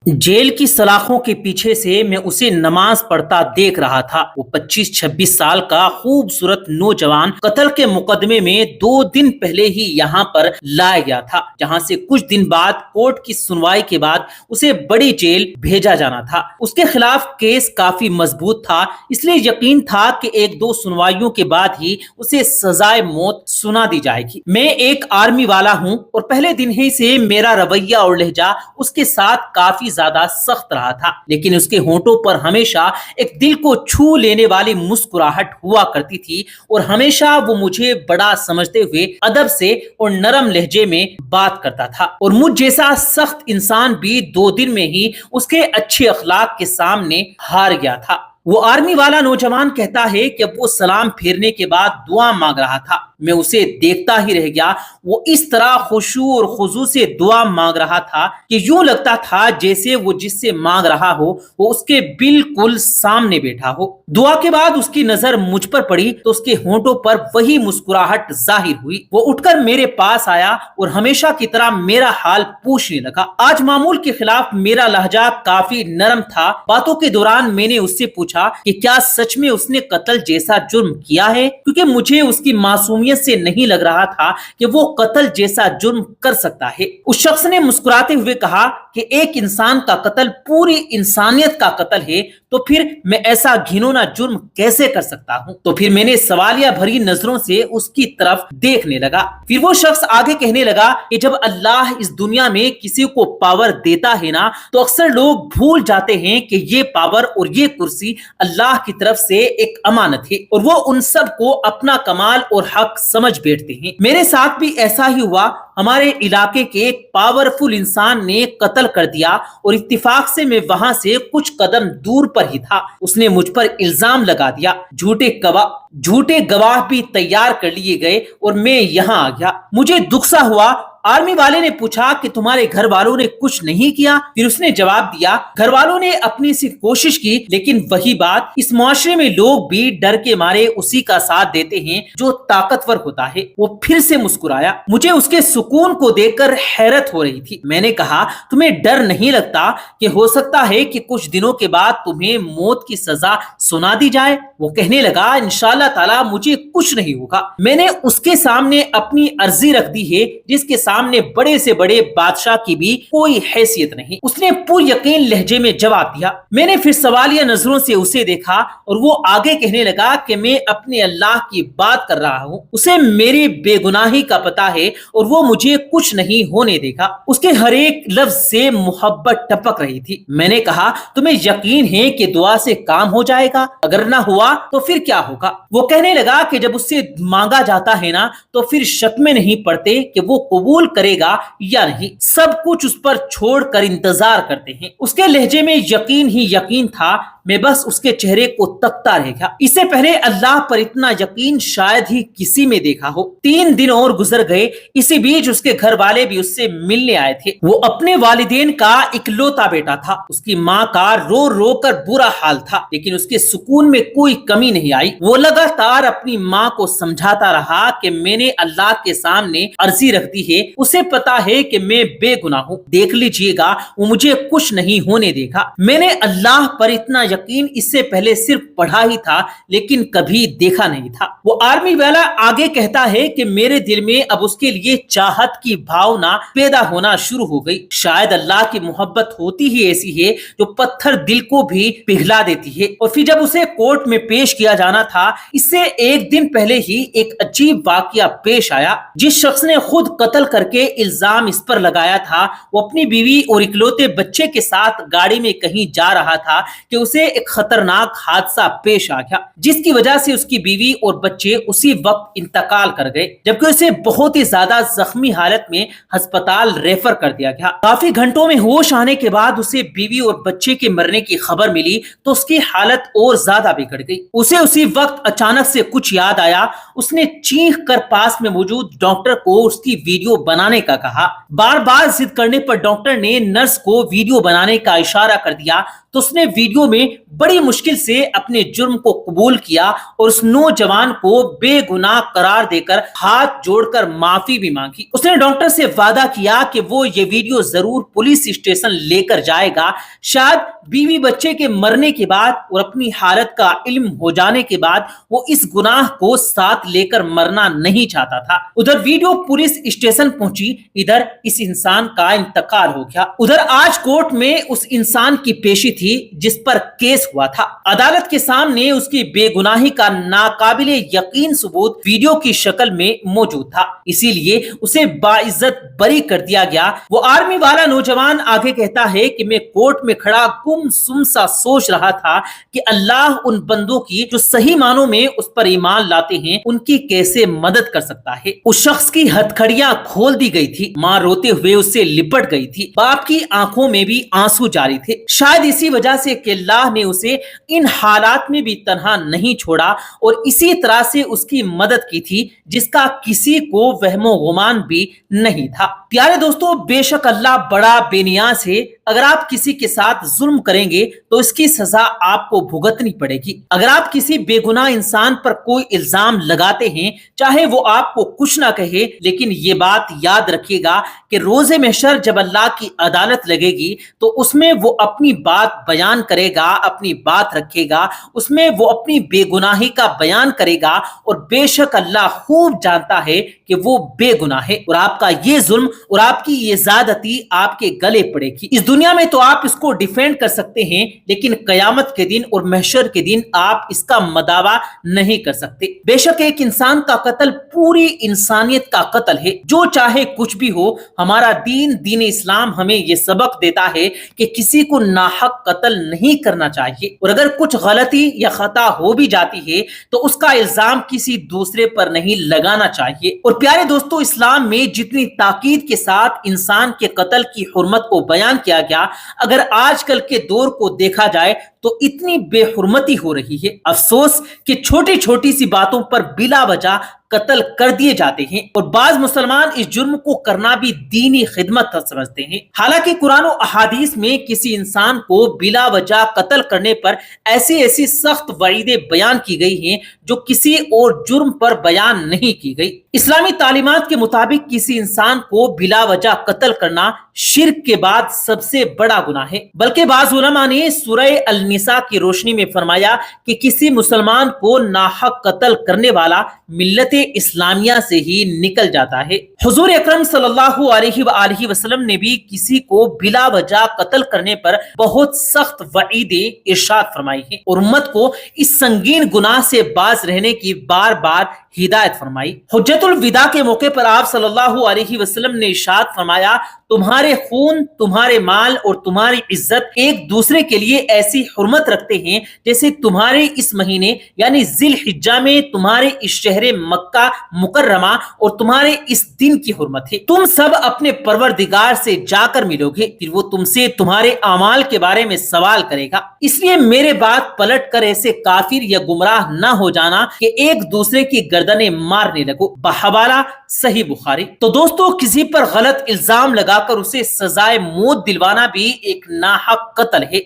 Jail की सलाखों के पीछे से मैं उसे नमाज पढ़ता देख रहा था। वो 25-26 साल का खूबसूरत नौजवान कत्ल के मुकदमे में 2 दिन पहले ही यहाँ पर लाया गया था, जहाँ से कुछ दिन बाद कोर्ट की सुनवाई के बाद उसे बड़ी जेल भेजा जाना था। उसके खिलाफ केस काफी मजबूत था, इसलिए यकीन था कि 1-2 सुनवाइयों के बाद ही उसे सजाए मौत सुना दी जाएगी। मैं एक आर्मी वाला हूँ और पहले दिन ही से मेरा रवैया और लहजा उसके साथ काफी ज्यादा सख्त रहा था, लेकिन उसके होंठों पर हमेशा एक दिल को छू लेने वाली मुस्कुराहट हुआ करती थी और हमेशा वो मुझे बड़ा समझते हुए अदब से और नरम लहजे में बात करता था। और मुझ जैसा सख्त इंसान भी 2 दिन में ही उसके अच्छे अखलाक के सामने हार गया था। वो आर्मी वाला नौजवान कहता है कि वो सलाम फेरने के बाद दुआ मांग रहा था। मैं उसे देखता ही रह गया। वो इस तरह खुशू और खुजू से दुआ मांग रहा था कि यूं लगता था जैसे वो जिससे मांग रहा हो वो उसके बिल्कुल सामने बैठा हो। दुआ के बाद उसकी नजर मुझ पर पड़ी तो उसके होंठों पर वही मुस्कुराहट जाहिर हुई। वो उठकर मेरे पास आया और हमेशा की तरह मेरा हाल पूछने लगा। आज मामूल के खिलाफ मेरा लहजा काफी नरम था। बातों के दौरान मैंने उससे पूछा कि क्या सच में उसने कत्ल जैसा जुर्म किया है, क्योंकि मुझे उसकी मासूमियत से नहीं लग रहा था कि वो कत्ल जैसा जुर्म कर सकता है। उस शख्स ने मुस्कुराते हुए कहा कि एक इंसान का कत्ल पूरी इंसानियत का कत्ल है, तो फिर मैं ऐसा घिनौना जुर्म कैसे कर सकता हूँ। तो फिर मैंने सवालिया भरी नजरों से उसकी तरफ देखने लगा। फिर वो शख्स आगे कहने लगा कि जब अल्लाह इस दुनिया में किसी को पावर देता है ना, तो अक्सर लोग भूल जाते हैं कि ये पावर और ये कुर्सी अल्लाह की तरफ से एक अमानत है और वो उन सब को अपना कमाल और हक समझ बैठते हैं। मेरे साथ भी ऐसा ही हुआ। हमारे इलाके के एक पावरफुल इंसान ने कत्ल कर दिया और इत्तेफाक से मैं वहां से कुछ कदम दूर पर ही था। उसने मुझ पर इल्जाम लगा दिया। झूठे गवाह भी तैयार कर लिए गए और मैं यहाँ आ गया। मुझे दुख सा हुआ। आर्मी वाले ने पूछा कि तुम्हारे घर वालों ने कुछ नहीं किया? फिर उसने जवाब दिया, घर वालों ने अपनी सी कोशिश की, लेकिन वही बात, इस मुआशरे में लोग भी डर के मारे उसी का साथ देते हैं जो ताकतवर होता है। वो फिर से मुस्कुराया। मुझे उसके सुकून को देखकर हैरत हो रही थी। मैंने कहा, तुम्हें डर नहीं लगता कि हो सकता है कि कुछ दिनों के बाद तुम्हें मौत की सजा सुना दी जाए? वो कहने लगा, इंशाअल्लाह ताला मुझे कुछ नहीं होगा। मैंने उसके सामने अपनी अर्जी रख दी है, जिसके सामने बड़े से बड़े बादशाह की भी कोई हैसियत नहीं। उसने पूरी यकीन लहजे में जवाब दिया। मैंने फिर सवालिया नजरों से उसे देखा और वो आगे कहने लगा कि मैं अपने अल्लाह की बात कर रहा हूँ। उसे मेरी बेगुनाही का पता है और वो मुझे कुछ नहीं होने देगा। उसके हर एक लफ्ज से मोहब्बत टपक रही थी। मैंने कहा, तुम्हें यकीन है कि दुआ से काम हो जाएगा? अगर ना हुआ तो फिर क्या होगा? वो कहने लगा कि जब उससे मांगा जाता है ना, तो फिर शक में नहीं पड़ते कि वो कबूल करेगा या नहीं। सब कुछ उस पर छोड़कर इंतजार करते हैं। उसके लहजे में यकीन ही यकीन था। मैं बस उसके चेहरे को तकता रह गया। इससे पहले अल्लाह पर इतना यकीन शायद ही किसी में देखा हो। 3 दिन और गुजर गए। इसी बीच उसके घर वाले भी उससे मिलने आए थे। वो अपने वालिदैन का इकलौता बेटा था। उसकी माँ का रो रो कर बुरा हाल था, लेकिन उसके सुकून में कोई कमी नहीं आई। वो लगातार अपनी माँ को समझाता रहा कि मैंने अल्लाह के सामने अर्जी रख दी है, उसे पता है कि मैं बेगुनाह हूँ, देख लीजिएगा वो मुझे कुछ नहीं होने देगा। मैंने अल्लाह पर इतना यकीन इससे पहले सिर्फ पढ़ा ही था, लेकिन कभी देखा नहीं था। वो आर्मी वाला आगे कहता है कि मेरे दिल में अब उसके लिए चाहत की भावना पैदा होना शुरू हो गई। शायद अल्लाह की मोहब्बत होती ही ऐसी है जो पत्थर दिल को भी पिघला देती है। और फिर जब उसे कोर्ट में पेश किया जाना था, इससे 1 दिन पहले ही एक अजीब वाकया पेश आया। जिस शख्स ने खुद कत्ल करके इल्जाम इस पर लगाया था, वो अपनी बीवी और इकलौते बच्चे के साथ गाड़ी में कहीं जा रहा था कि उसे एक खतरनाक हादसा पेश आ गया, जिसकी वजह से उसकी बीवी और बच्चे उसी वक्त इंतकाल कर गए, जबकि उसे बहुत ही ज्यादा जख्मी हालत में अस्पताल रेफर कर दिया गया। काफी घंटों में होश आने के बाद उसे बीवी और बच्चे के मरने की खबर मिली तो उसकी हालत और ज्यादा बिगड़ गई। उसे उसी वक्त अचानक से कुछ याद आया। उसने चीख कर पास में मौजूद डॉक्टर को उसकी वीडियो बनाने का कहा। बार बार जिद करने पर डॉक्टर ने नर्स को वीडियो बनाने का इशारा कर दिया تو اس نے ویڈیو میں بڑی مشکل سے اپنے جرم کو قبول کیا اور اس نوجوان کو بے گناہ قرار دے کر ہاتھ جوڑ کر معافی بھی مانگی۔ اس نے ڈاکٹر سے وعدہ کیا کہ وہ یہ ویڈیو ضرور پولیس اسٹیشن لے کر جائے گا، شاید بیوی بچے کے مرنے کے بعد اور اپنی حالت کا علم ہو جانے کے بعد وہ اس گناہ کو ساتھ لے کر مرنا نہیں چاہتا تھا۔ ادھر ویڈیو پولیس اسٹیشن پہنچی، ادھر اس انسان کا انتقال ہو گیا۔ ادھر آج کورٹ میں اس انسان کی پیشی تھی جس پر کیس ہوا تھا۔ عدالت کے سامنے اس کی بے گناہی کا ناقابل یقین ثبوت ویڈیو کی شکل میں موجود تھا، اسی لیے اسے باعزت بری کر دیا گیا۔ وہ آرمی والا نوجوان آگے کہتا ہے کہ میں کورٹ میں کھڑا گم سم سا سوچ رہا تھا کہ اللہ ان بندوں کی جو صحیح معنوں میں اس پر ایمان لاتے ہیں ان کی کیسے مدد کر سکتا ہے۔ اس شخص کی ہتھکڑیاں کھول دی گئی تھی، ماں روتے ہوئے اس سے لپٹ گئی تھی، باپ کی آنکھوں میں بھی آنسو جاری تھے۔ شاید اسی وجہ سے کہ اللہ نے اسے ان حالات میں بھی تنہا نہیں چھوڑا اور اسی طرح سے اس کی مدد کی تھی جس کا کسی کو وہم و گمان بھی نہیں تھا۔ پیارے دوستو، بے شک اللہ بڑا بے نیاز ہے۔ اگر آپ کسی کے ساتھ ظلم کریں گے تو اس کی سزا آپ کو بھگتنی پڑے گی۔ اگر آپ کسی بے گناہ انسان پر کوئی الزام لگاتے ہیں، چاہے وہ آپ کو کچھ نہ کہے، لیکن یہ بات یاد رکھیے گا کہ روز محشر جب اللہ کی عدالت لگے گی تو اس میں وہ اپنی بات بیان کرے گا، اپنی بات رکھے گا، اس میں وہ اپنی بے گناہی کا بیان کرے گا، اور بے شک اللہ خوب جانتا ہے کہ وہ بے گناہ ہے، اور آپ کا یہ ظلم اور آپ کی یہ زیادتی آپ کے گلے پڑے گی۔ اس دنیا میں تو آپ اس کو ڈیفینڈ کر سکتے ہیں، لیکن قیامت کے دن اور محشر کے دن آپ اس کا مداوا نہیں کر سکتے۔ بے شک ایک انسان کا قتل پوری انسانیت کا قتل ہے، جو چاہے کچھ بھی ہو۔ ہمارا دین اسلام ہمیں یہ سبق دیتا ہے کہ کسی کو ناحق قتل نہیں کرنا چاہیے، اور اگر کچھ غلطی یا خطا ہو بھی جاتی ہے تو اس کا الزام کسی دوسرے پر نہیں لگانا چاہیے۔ اور پیارے دوستو، اسلام میں جتنی تاکید کے ساتھ انسان کے قتل کی حرمت کو بیان کیا گیا، اگر آج کل کے دور کو دیکھا جائے تو اتنی بے حرمتی ہو رہی ہے۔ افسوس کہ چھوٹی چھوٹی سی باتوں پر بلا وجہ قتل کر دیے جاتے ہیں، اور بعض مسلمان اس جرم کو کرنا بھی دینی خدمت سمجھتے ہیں۔ حالانکہ قرآن و احادیث میں کسی انسان کو بلا وجہ قتل کرنے پر ایسی سخت وعیدیں بیان کی گئی ہیں جو کسی اور جرم پر بیان نہیں کی گئی۔ اسلامی تعلیمات کے مطابق کسی انسان کو بلا وجہ قتل کرنا شرک کے بعد سب سے بڑا گناہ ہے، بلکہ بعض علماء نے سورہ النساء کی روشنی میں فرمایا کہ کسی مسلمان کو ناحق قتل کرنے والا ملت اسلامیہ سے ہی نکل جاتا ہے۔ حضور اکرم صلی اللہ علیہ وآلہ وسلم نے بھی کسی کو بلا وجہ قتل کرنے پر بہت سخت وعیدیں ارشاد فرمائی ہیں، اور امت کو اس سنگین گناہ سے باز رہنے کی بار بار ہدایت فرمائی۔ حجت الوداع کے موقع پر آپ صلی اللہ علیہ وسلم نے ارشاد فرمایا، تمہارے خون، تمہارے مال اور تمہاری عزت ایک دوسرے کے لیے ایسی حرمت رکھتے ہیں جیسے تمہارے اس مہینے یعنی ذی الحجہ میں تمہارے اس شہر مکہ مکرمہ اور تمہارے اس دن کی حرمت ہے۔ تم سب اپنے پروردگار سے جا کر ملو گے، پھر وہ تم سے تمہارے اعمال کے بارے میں سوال کرے گا، اس لیے میرے بات پلٹ کر ایسے کافر یا گمراہ نہ ہو جانا کہ ایک دوسرے کی گردنیں مارنے لگو۔ بحوالہ صحیح بخاری۔ تو دوستو، کسی پر غلط الزام لگا کر اسے سزائے موت دلوانا بھی ایک ناحق قتل ہے۔